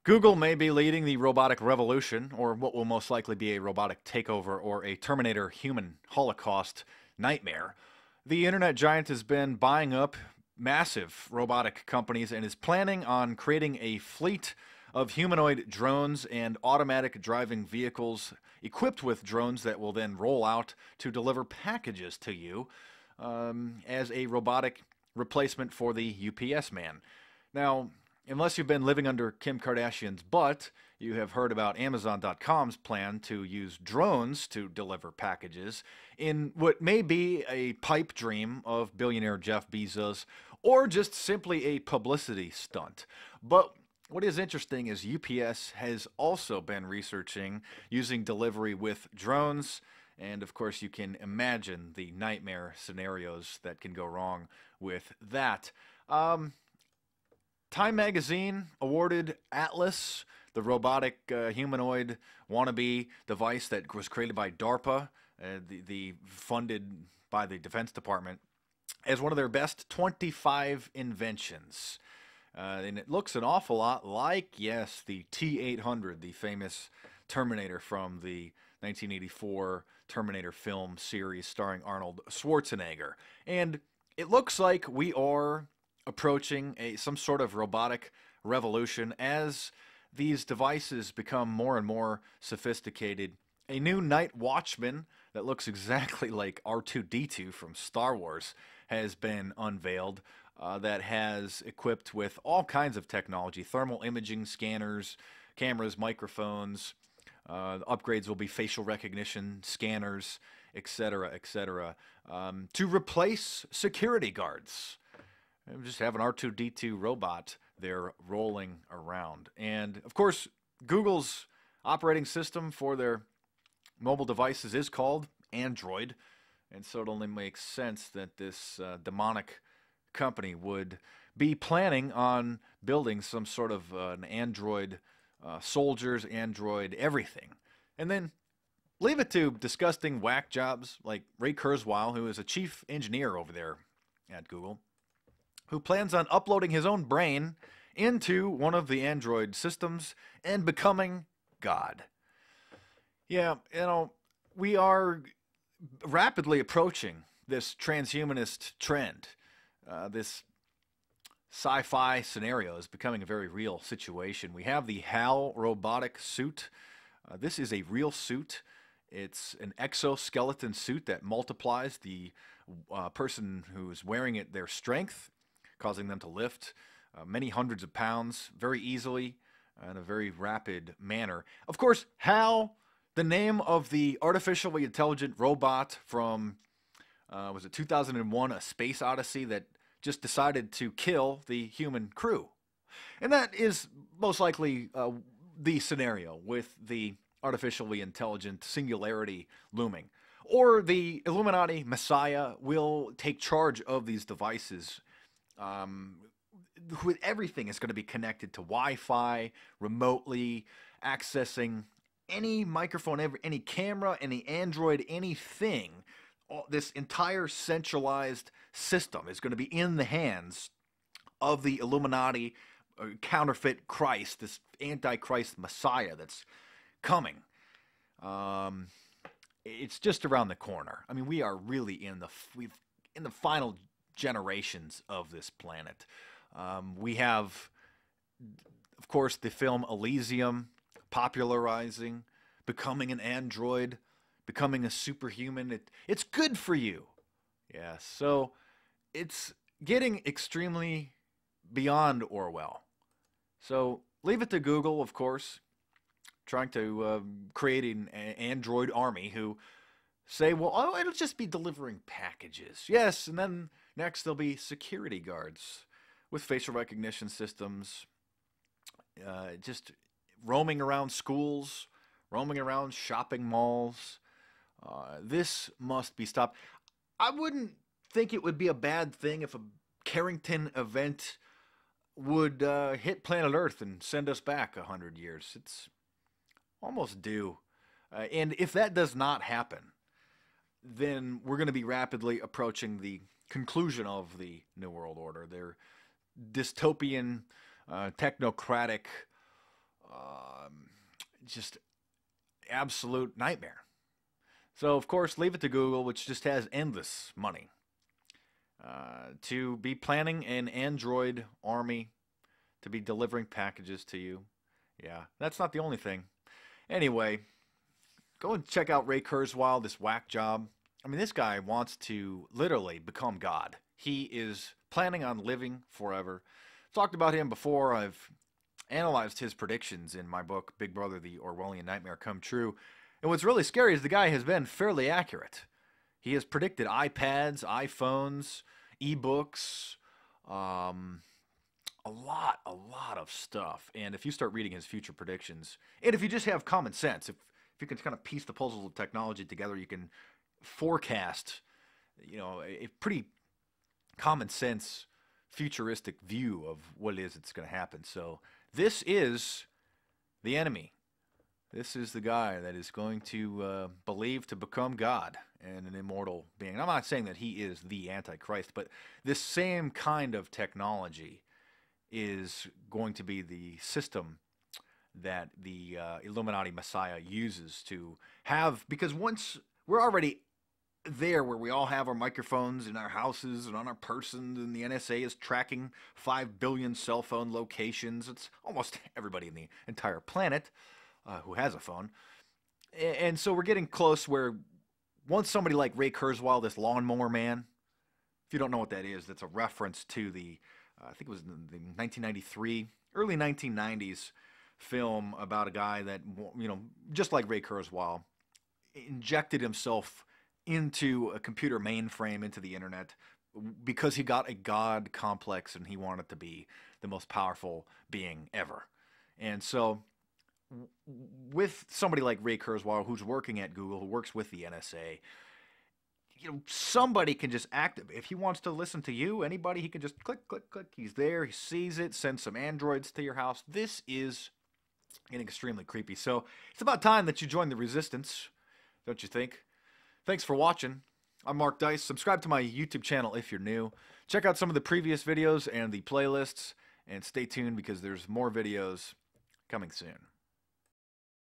Google may be leading the robotic revolution, or what will most likely be a robotic takeover or a Terminator human holocaust nightmare. The internet giant has been buying up massive robotic companies and is planning on creating a fleet of humanoid drones and automatic driving vehicles equipped with drones that will then roll out to deliver packages to you as a robotic replacement for the UPS man. Now, unless you've been living under Kim Kardashian's butt, you have heard about Amazon.com's plan to use drones to deliver packages in what may be a pipe dream of billionaire Jeff Bezos or just simply a publicity stunt. But what is interesting is UPS has also been researching using delivery with drones, and of course you can imagine the nightmare scenarios that can go wrong with that. Time magazine awarded Atlas, the robotic humanoid wannabe device that was created by DARPA, the funded by the Defense Department, as one of their best 25 inventions. And it looks an awful lot like, yes, the T-800, the famous Terminator from the 1984 Terminator film series starring Arnold Schwarzenegger. And it looks like we are approaching some sort of robotic revolution as these devices become more and more sophisticated. A new night watchman that looks exactly like R2-D2 from Star Wars has been unveiled, that has equipped with all kinds of technology, thermal imaging scanners, cameras, microphones. Upgrades will be facial recognition scanners, etc., etc., to replace security guards. Just have an R2-D2 robot there rolling around. And, of course, Google's operating system for their mobile devices is called Android. And so it only makes sense that this demonic company would be planning on building some sort of an Android soldiers, Android everything. And then leave it to disgusting whack jobs like Ray Kurzweil, who is a chief engineer over there at Google, who plans on uploading his own brain into one of the Android systems and becoming God. Yeah, we are rapidly approaching this transhumanist trend. This sci-fi scenario is becoming a very real situation. We have the HAL robotic suit. This is a real suit. It's an exoskeleton suit that multiplies the person who is wearing it their strength, causing them to lift many hundreds of pounds very easily in a very rapid manner. Of course, HAL, the name of the artificially intelligent robot from, was it 2001, A Space Odyssey, that just decided to kill the human crew. And that is most likely the scenario with the artificially intelligent singularity looming. Or the Illuminati Messiah will take charge of these devices. With everything is going to be connected to Wi-Fi, remotely accessing any microphone, any camera, any Android, anything. This entire centralized system is going to be in the hands of the Illuminati counterfeit Christ, this antichrist Messiah that's coming. It's just around the corner. I mean, we are really in the final generations of this planet. We have, of course, the film Elysium popularizing, becoming an android, becoming a superhuman. It's good for you. Yeah, so it's getting extremely beyond Orwell. So leave it to Google, of course, trying to create an android army who say, well, oh, it'll just be delivering packages. Yes, and then next there'll be security guards with facial recognition systems, just roaming around schools, roaming around shopping malls. This must be stopped. I wouldn't think it would be a bad thing if a Carrington event would hit planet Earth and send us back 100 years. It's almost due. And if that does not happen, then we're going to be rapidly approaching the conclusion of the New World Order. Their dystopian, technocratic just absolute nightmare. So, of course, leave it to Google, which just has endless money, to be planning an Android army to be delivering packages to you. Yeah, that's not the only thing. Anyway, go and check out Ray Kurzweil, this whack job. I mean, this guy wants to literally become God. He is planning on living forever. Talked about him before. I've analyzed his predictions in my book, Big Brother, The Orwellian Nightmare Come True. And what's really scary is the guy has been fairly accurate. He has predicted iPads, iPhones, ebooks, a lot of stuff. And if you start reading his future predictions, and if you just have common sense, if you can kind of piece the puzzles of technology together, you can forecast, a pretty common sense, futuristic view of what it is that's going to happen. So this is the enemy. This is the guy that is going to believe to become God and an immortal being. And I'm not saying that he is the Antichrist, but this same kind of technology is going to be the system that the Illuminati Messiah uses to have, because once we're already there where we all have our microphones in our houses and on our persons, and the NSA is tracking 5 billion cell phone locations. It's almost everybody in the entire planet who has a phone. And so we're getting close where once somebody like Ray Kurzweil, this lawnmower man, if you don't know what that is, that's a reference to the, I think it was the 1993, early 1990s film about a guy that, just like Ray Kurzweil, injected himself into a computer mainframe, into the internet, because he got a God complex and he wanted to be the most powerful being ever. And so with somebody like Ray Kurzweil, who's working at Google, who works with the NSA, somebody can just activate. If he wants to listen to you, anybody, he can just click, click, click. He's there. He sees it. Sends some androids to your house. This is getting extremely creepy. So it's about time that you join the resistance, don't you think? Thanks for watching. I'm Mark Dice. Subscribe to my YouTube channel if you're new. Check out some of the previous videos and the playlists, and stay tuned because there's more videos coming soon.